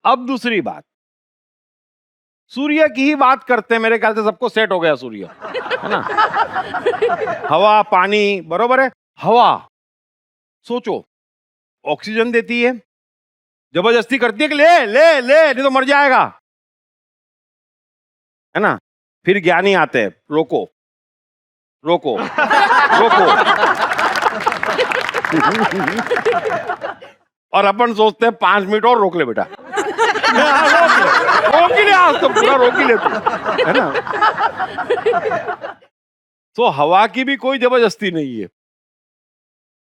अब दूसरी बात, सूर्य की ही बात करते हैं, मेरे ख्याल से सबको सेट हो गया सूर्य, है ना। हवा, पानी, बरोबर है। हवा, सोचो, ऑक्सीजन देती है, जबरदस्ती करती है कि ले ले ले, नहीं तो मर जाएगा, है ना। फिर ज्ञानी आते हैं, रोको रोको रोको। और अपन सोचते हैं 5 मिनट और रोक ले बेटा। रोक ही ले, आज तो पूरा रोक ही ले तू, है ना। तो हवा की भी कोई जबरदस्ती नहीं है,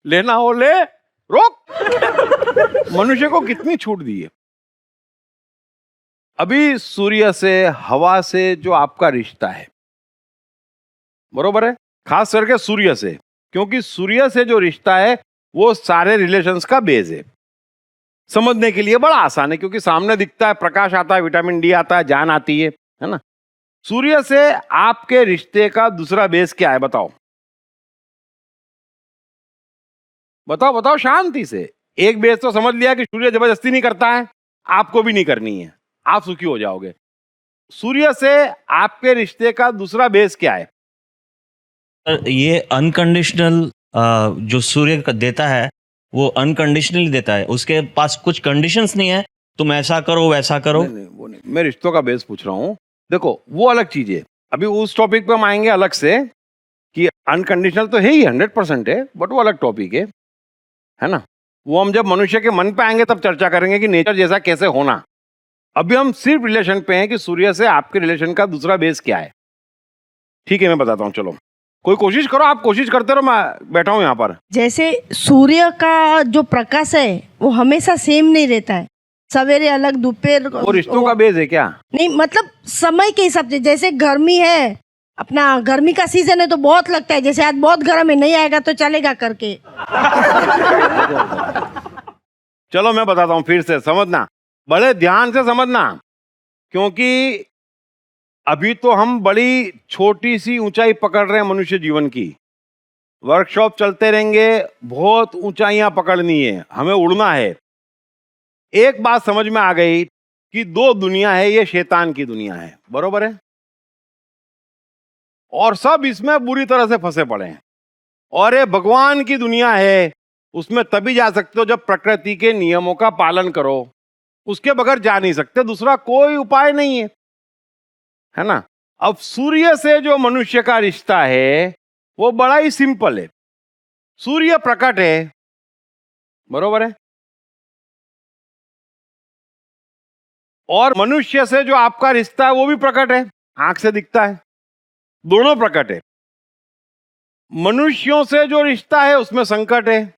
लेना हो ले, रोक। मनुष्य को कितनी छूट दी है। अभी सूर्य से, हवा से जो आपका रिश्ता है, बरोबर है, खास करके सूर्य से, क्योंकि सूर्य से जो रिश्ता है वो सारे रिलेशंस का बेस है। समझने के लिए बड़ा आसान है, क्योंकि सामने दिखता है, प्रकाश आता है, विटामिन डी आता है, जान आती है ना। सूर्य से आपके रिश्ते का दूसरा बेस क्या है, बताओ बताओ बताओ, शांति से। एक बेस तो समझ लिया कि सूर्य जबरदस्ती नहीं करता है, आपको भी नहीं करनी है, आप सुखी हो जाओगे। सूर्य से आपके रिश्ते का दूसरा बेस क्या है? ये अनकंडीशनल जो सूर्य देता है वो अनकंडीशनली देता है, उसके पास कुछ कंडीशंस नहीं है, तुम ऐसा करो वैसा करो। नहीं, वो नहीं, मैं रिश्तों का बेस पूछ रहा हूं। देखो, वो अलग चीज है, अभी उस टॉपिक पे हम आएंगे अलग से, कि अनकंडीशनल तो है ही, 100% है, बट वो अलग टॉपिक है ना। वो हम जब मनुष्य के मन पे आएंगे तब चर्चा करेंगे कि नेचर जैसा कैसे होना। अभी हम सिर्फ रिलेशन पे हैं कि सूर्य से आपके रिलेशन का दूसरा बेस क्या है। ठीक है, मैं बताता हूँ, चलो कोई कोशिश करो, आप कोशिश करते रहो, मैं बैठा हूँ यहाँ पर। जैसे सूर्य का जो प्रकाश है वो हमेशा सेम नहीं रहता है, सवेरे अलग, दोपहर। वो रिश्तों का बेस है क्या? नहीं, मतलब समय के हिसाब से, जैसे गर्मी है, अपना गर्मी का सीजन है तो बहुत लगता है, जैसे आज बहुत गर्म है, नहीं आएगा तो चलेगा करके। चलो मैं बताता हूँ फिर से, समझना, बड़े ध्यान से समझना, क्योंकि अभी तो हम बड़ी छोटी सी ऊंचाई पकड़ रहे हैं मनुष्य जीवन की। वर्कशॉप चलते रहेंगे, बहुत ऊंचाइयां पकड़नी है, हमें उड़ना है। एक बात समझ में आ गई कि दो दुनिया है, ये शैतान की दुनिया है, बरोबर है, और सब इसमें बुरी तरह से फंसे पड़े हैं। और ये भगवान की दुनिया है, उसमें तभी जा सकते हो जब प्रकृति के नियमों का पालन करो, उसके बगैर जा नहीं सकते, दूसरा कोई उपाय नहीं है ना। अब सूर्य से जो मनुष्य का रिश्ता है वो बड़ा ही सिंपल है। सूर्य प्रकट है, बरोबर है, और मनुष्य से जो आपका रिश्ता है वो भी प्रकट है, आंख से दिखता है, दोनों प्रकट है। मनुष्यों से जो रिश्ता है उसमें संकट है,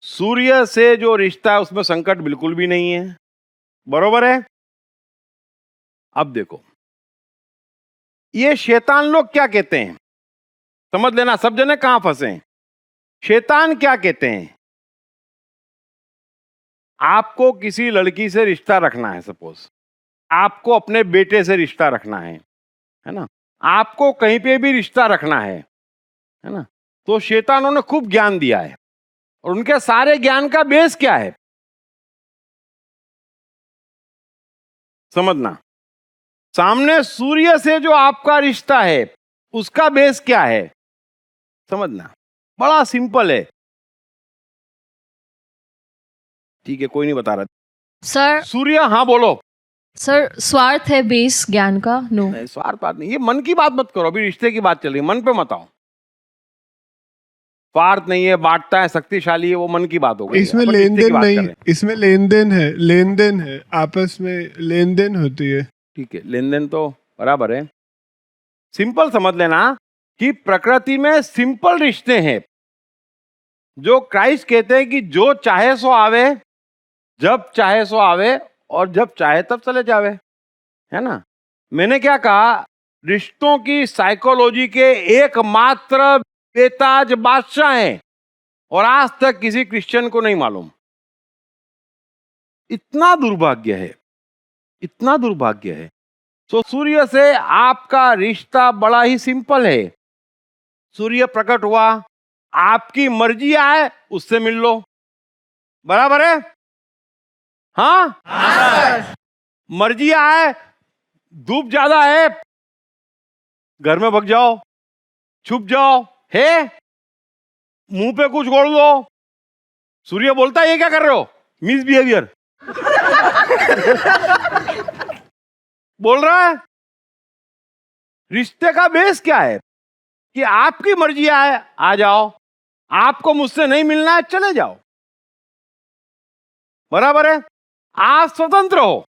सूर्य से जो रिश्ता है उसमें संकट बिल्कुल भी नहीं है, बरोबर है। अब देखो, ये शैतान लोग क्या कहते हैं, समझ लेना, सब जने कहां फंसे हैं। शैतान क्या कहते हैं, आपको किसी लड़की से रिश्ता रखना है, सपोज आपको अपने बेटे से रिश्ता रखना है ना, आपको कहीं पे भी रिश्ता रखना है ना, तो शैतानों ने खूब ज्ञान दिया है, और उनके सारे ज्ञान का बेस क्या है, समझना। सामने सूर्य से जो आपका रिश्ता है उसका बेस क्या है, समझना, बड़ा सिंपल है। ठीक है, कोई नहीं बता रहा। सर सूर्य, हाँ बोलो। सर स्वार्थ है बेस ज्ञान का? नो नहीं, स्वार्थ बात नहीं, ये मन की बात मत करो, अभी रिश्ते की बात चल रही है, मन पे मत आओ। स्वार्थ नहीं है, बांटता है, शक्तिशाली है, वो मन की बात हो गई। इसमें लेन देन नहीं, इसमें लेन देन है, लेन देन है, आपस में लेन देन होती है। ठीक है, लेन देन तो बराबर है। सिंपल समझ लेना कि प्रकृति में सिंपल रिश्ते हैं, जो क्राइस्ट कहते हैं कि जो चाहे सो आवे, जब चाहे सो आवे, और जब चाहे तब चले जावे, है ना। मैंने क्या कहा, रिश्तों की साइकोलॉजी के एकमात्र बेताज बादशाह हैं, और आज तक किसी क्रिश्चियन को नहीं मालूम। इतना दुर्भाग्य है, इतना दुर्भाग्य है। तो सूर्य से आपका रिश्ता बड़ा ही सिंपल है। सूर्य प्रकट हुआ, आपकी मर्जी आए उससे मिल लो, बराबर है। हाँ मर्जी आए, धूप ज्यादा है, घर में भग जाओ, छुप जाओ, है मुंह पे कुछ गोड़ दो, सूर्य बोलता है ये क्या कर रहे हो, मिसबिहेवियर बोल रहा है। रिश्ते का बेस क्या है कि आपकी मर्जी आए आ जाओ, आपको मुझसे नहीं मिलना है चले जाओ, बराबर है, आप स्वतंत्र हो।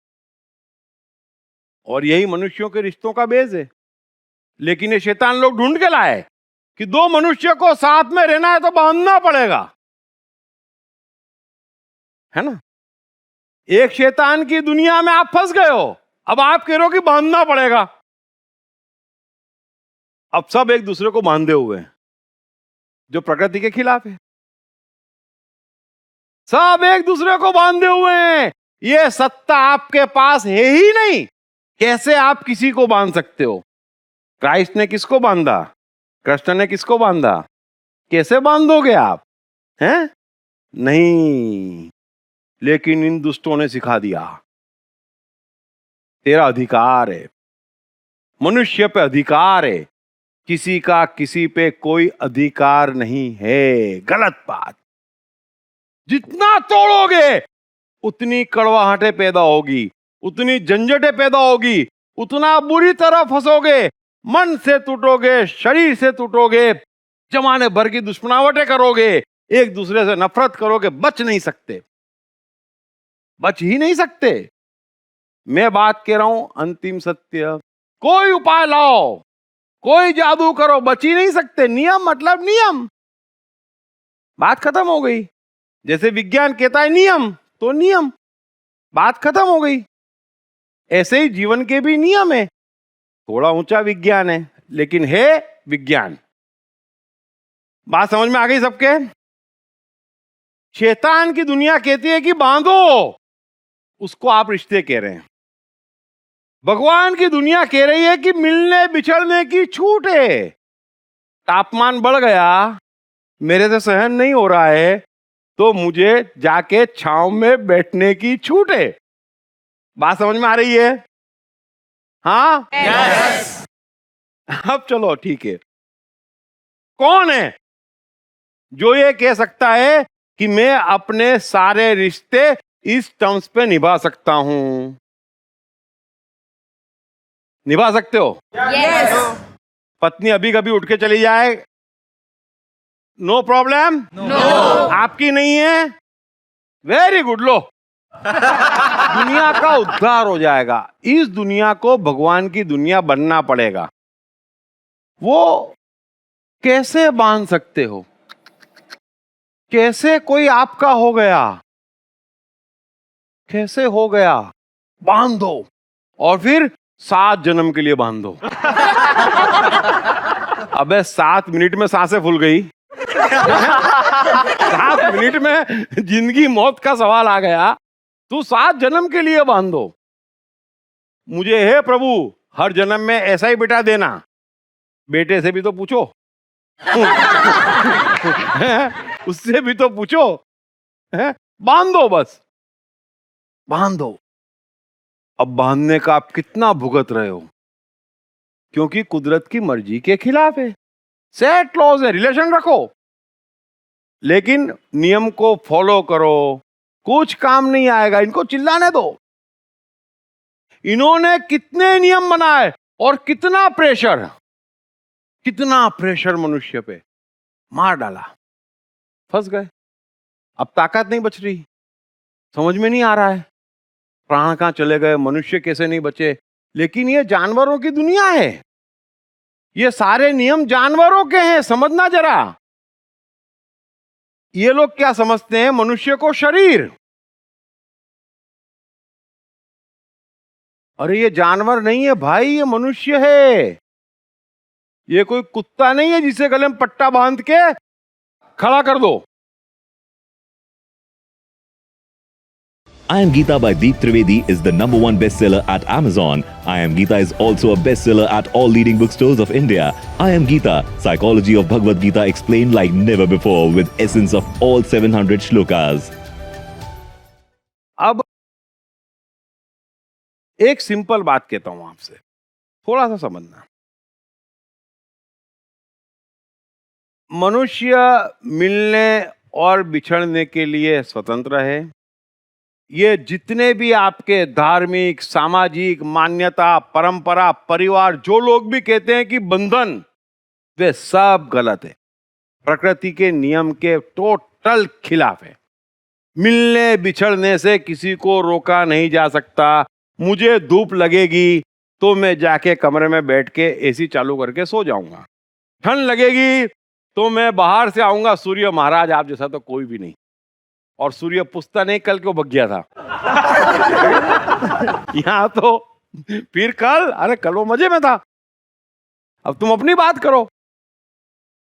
और यही मनुष्यों के रिश्तों का बेस है। लेकिन ये शैतान लोग ढूंढ के लाए कि दो मनुष्य को साथ में रहना है तो बांधना पड़ेगा, है ना। एक शैतान की दुनिया में आप फंस गए हो, अब आप कह रहे हो कि बांधना पड़ेगा। अब सब एक दूसरे को बांधे हुए हैं, जो प्रकृति के खिलाफ है। सब एक दूसरे को बांधे हुए हैं। ये सत्ता आपके पास है ही नहीं, कैसे आप किसी को बांध सकते हो। क्राइस्ट ने किसको बांधा, कृष्ण ने किसको बांधा, कैसे बांधोगे आप, हैं? नहीं, लेकिन इन दुष्टों ने सिखा दिया तेरा अधिकार है, मनुष्य पे अधिकार है, किसी का किसी पे कोई अधिकार नहीं है। गलत बात। जितना तोड़ोगे उतनी कड़वाहटें पैदा होगी, उतनी झंझटें पैदा होगी, उतना बुरी तरह फंसोगे, मन से टूटोगे, शरीर से टूटोगे, जमाने भर की दुश्मनावटें करोगे, एक दूसरे से नफरत करोगे, बच नहीं सकते, बच ही नहीं सकते। मैं बात कह रहा हूं अंतिम सत्य। कोई उपाय लाओ, कोई जादू करो, बच ही नहीं सकते। नियम मतलब नियम, बात खत्म हो गई। जैसे विज्ञान कहता है नियम तो नियम, बात खत्म हो गई। ऐसे ही जीवन के भी नियम है। थोड़ा ऊंचा विज्ञान है लेकिन है विज्ञान। बात समझ में आ गई सबके। शैतान की दुनिया कहती है कि बांधो, उसको आप रिश्ते कह रहे हैं। भगवान की दुनिया कह रही है कि मिलने बिछड़ने की छूट है। तापमान बढ़ गया, मेरे से सहन नहीं हो रहा है, तो मुझे जाके छांव में बैठने की छूट है। बात समझ में आ रही है? हाँ yes. अब चलो ठीक है। कौन है जो ये कह सकता है कि मैं अपने सारे रिश्ते इस टर्म्स पे निभा सकता हूं? निभा सकते हो? यस। पत्नी अभी कभी उठ के चली जाए, नो प्रॉब्लम? नो। आपकी नहीं है? वेरी गुड, लो दुनिया का उद्धार हो जाएगा। इस दुनिया को भगवान की दुनिया बनना पड़ेगा। वो कैसे बांध सकते हो? कैसे कोई आपका हो गया? कैसे हो गया? बांध दो और फिर 7 जन्म के लिए बांध दो। अबे 7 मिनट में सांसें फूल गई। 7 मिनट में जिंदगी मौत का सवाल आ गया, तू 7 जन्म के लिए बांध दो। मुझे हे प्रभु हर जन्म में ऐसा ही बेटा देना। बेटे से भी तो पूछो, उससे भी तो पूछो। बांध दो, बस बांध दो। अब बांधने का आप कितना भुगत रहे हो, क्योंकि कुदरत की मर्जी के खिलाफ है। सेट लॉज है, रिलेशन रखो लेकिन नियम को फॉलो करो। कुछ काम नहीं आएगा, इनको चिल्लाने दो। इन्होंने कितने नियम बनाए और कितना प्रेशर मनुष्य पे मार डाला, फंस गए। अब ताकत नहीं बच रही, समझ में नहीं आ रहा है प्राण कहां चले गए, मनुष्य कैसे नहीं बचे। लेकिन ये जानवरों की दुनिया है, ये सारे नियम जानवरों के हैं, समझना जरा। ये लोग क्या समझते हैं मनुष्य को शरीर। अरे ये जानवर नहीं है भाई, ये मनुष्य है। ये कोई कुत्ता नहीं है जिसे गले में पट्टा बांध के खड़ा कर दो। I Am Gita by Deep Trivedi is the #1 bestseller at Amazon. I Am Gita is also a bestseller at all leading bookstores of India. I Am Gita, Psychology of Bhagavad Gita explained like never before with essence of all 700 shlokas. अब एक simple बात कहता हूं आपसे, थोड़ा सा समझना। मनुष्य मिलने और बिछड़ने के लिए स्वतंत्र है। ये जितने भी आपके धार्मिक, सामाजिक, मान्यता, परंपरा, परिवार, जो लोग भी कहते हैं कि बंधन, वे सब गलत है, प्रकृति के नियम के टोटल खिलाफ है। मिलने बिछड़ने से किसी को रोका नहीं जा सकता। मुझे धूप लगेगी तो मैं जाके कमरे में बैठ के एसी चालू करके सो जाऊंगा। ठंड लगेगी तो मैं बाहर से आऊंगा, सूर्य महाराज आप जैसा तो कोई भी नहीं। और सूर्य पूछता नहीं कल क्यों भग गया था। यहां तो फिर कल, अरे कल वो मजे में था, अब तुम अपनी बात करो।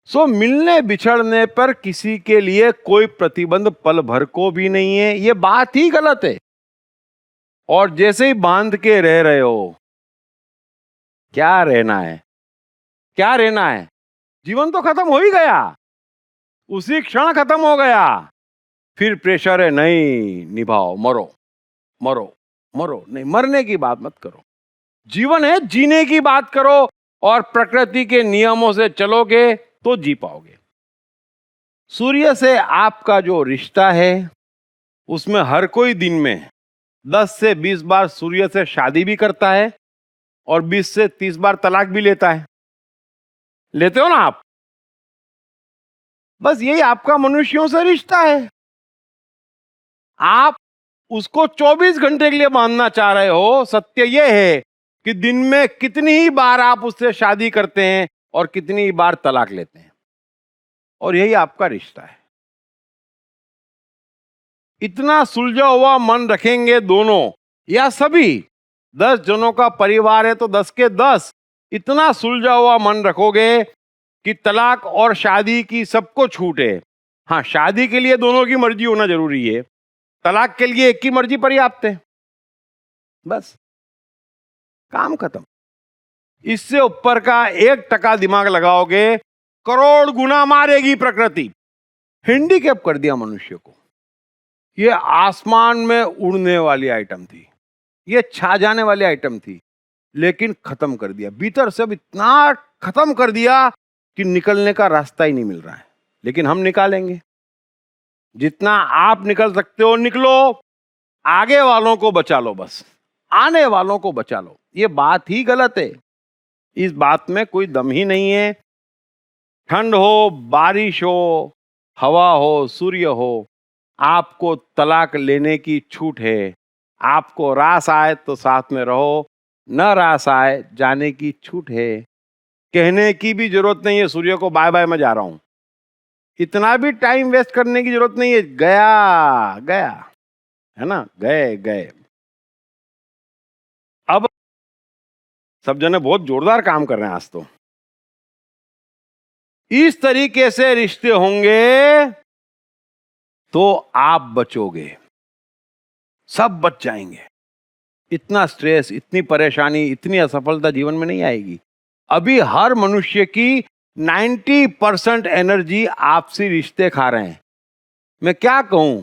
सो मिलने बिछड़ने पर किसी के लिए कोई प्रतिबंध पल भर को भी नहीं है, ये बात ही गलत है। और जैसे ही बांध के रह रहे हो, क्या रहना है, क्या रहना है? जीवन तो खत्म हो ही गया, उसी क्षण खत्म हो गया। फिर प्रेशर है, नहीं निभाओ, मरो मरो मरो, नहीं, मरने की बात मत करो। जीवन है, जीने की बात करो और प्रकृति के नियमों से चलोगे तो जी पाओगे। सूर्य से आपका जो रिश्ता है, उसमें हर कोई दिन में 10 से 20 बार सूर्य से शादी भी करता है और 20 से 30 बार तलाक भी लेता है। लेते हो ना आप? बस यही आपका मनुष्यों से रिश्ता है। आप उसको 24 घंटे के लिए बांधना चाह रहे हो। सत्य यह है कि दिन में कितनी ही बार आप उससे शादी करते हैं और कितनी ही बार तलाक लेते हैं, और यही आपका रिश्ता है। इतना सुलझा हुआ मन रखेंगे दोनों या सभी, 10 जनों का परिवार है तो 10 के 10, इतना सुलझा हुआ मन रखोगे कि तलाक और शादी की सबको छूट है। हाँ, शादी के लिए दोनों की मर्जी होना जरूरी है, तलाक के लिए एक की मर्जी पर्याप्त है, बस काम खत्म। इससे ऊपर का 1% दिमाग लगाओगे, करोड़ गुना मारेगी प्रकृति। हैंडीकैप कर दिया मनुष्य को। ये आसमान में उड़ने वाली आइटम थी, ये छा जाने वाली आइटम थी, लेकिन खत्म कर दिया। भीतर से इतना खत्म कर दिया कि निकलने का रास्ता ही नहीं मिल रहा है। लेकिन हम निकालेंगे, जितना आप निकल सकते हो निकलो, आगे वालों को बचा लो, बस आने वालों को बचा लो। ये बात ही गलत है, इस बात में कोई दम ही नहीं है। ठंड हो, बारिश हो, हवा हो, सूर्य हो, आपको तलाक लेने की छूट है। आपको रास आए तो साथ में रहो, न रास आए जाने की छूट है। कहने की भी जरूरत नहीं है सूर्य को बाय बाय मैं जा रहा हूं, इतना भी टाइम वेस्ट करने की जरूरत नहीं है। गया गया, है ना, गए गए। अब सब जने बहुत जोरदार काम कर रहे हैं आज तो। इस तरीके से रिश्ते होंगे तो आप बचोगे, सब बच जाएंगे। इतना स्ट्रेस, इतनी परेशानी, इतनी असफलता जीवन में नहीं आएगी। अभी हर मनुष्य की 90% एनर्जी आपसी रिश्ते खा रहे हैं। मैं क्या कहूं,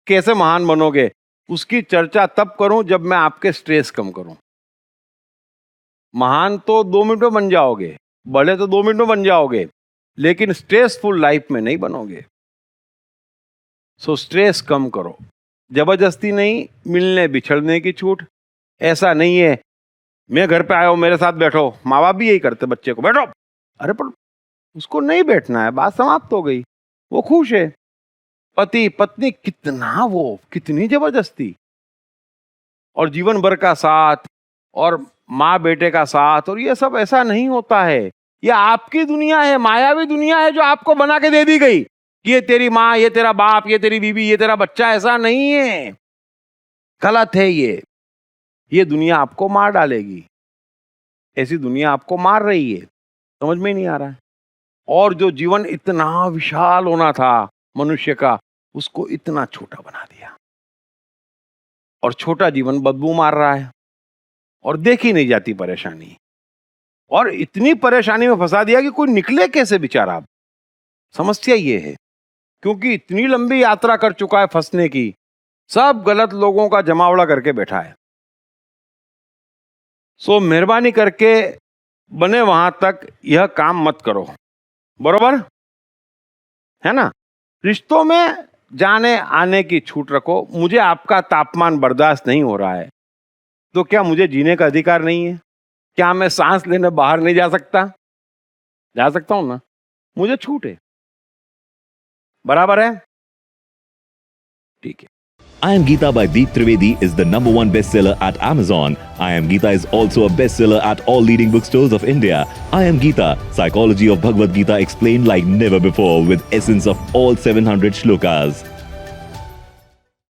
कैसे महान बनोगे, उसकी चर्चा तब करूं जब मैं आपके स्ट्रेस कम करूं। महान तो 2 मिनट में बन जाओगे, बड़े तो 2 मिनट में बन जाओगे, लेकिन स्ट्रेसफुल लाइफ में नहीं बनोगे। सो स्ट्रेस कम करो, जबरदस्ती नहीं, मिलने बिछड़ने की छूट। ऐसा नहीं है मैं घर पे आया हूं मेरे साथ बैठो, माँ बाप भी यही करते बच्चे को, बैठो, अरे पर उसको नहीं बैठना है, बात समाप्त हो गई, वो खुश है। पति पत्नी कितना, वो कितनी जबरदस्ती, और जीवन भर का साथ, और माँ बेटे का साथ, और ये सब ऐसा नहीं होता है। ये आपकी दुनिया है, मायावी दुनिया है जो आपको बना के दे दी गई कि ये तेरी माँ, ये तेरा बाप, ये तेरी बीवी, ये तेरा बच्चा। ऐसा नहीं है, गलत है ये दुनिया आपको मार डालेगी। ऐसी दुनिया आपको मार रही है, समझ में ही नहीं आ रहा है। और जो जीवन इतना विशाल होना था मनुष्य का, उसको इतना छोटा बना दिया, और छोटा जीवन बदबू मार रहा है और देखी नहीं जाती परेशानी, और इतनी परेशानी में फंसा दिया कि कोई निकले कैसे बेचारा। समस्या ये है, क्योंकि इतनी लंबी यात्रा कर चुका है फंसने की, सब गलत लोगों का जमावड़ा करके बैठा है। सो मेहरबानी करके बने वहां तक यह काम मत करो, बरोबर है ना। रिश्तों में जाने आने की छूट रखो। मुझे आपका तापमान बर्दाश्त नहीं हो रहा है, तो क्या मुझे जीने का अधिकार नहीं है? क्या मैं सांस लेने बाहर नहीं जा सकता? जा सकता हूं ना, मुझे छूट है, बराबर है, ठीक है। I Am Gita by Deep Trivedi is the #1 bestseller at Amazon. I Am Gita is also a bestseller at all leading bookstores of India. I Am Gita, Psychology of Bhagavad Gita explained like never before with essence of all 700 shlokas.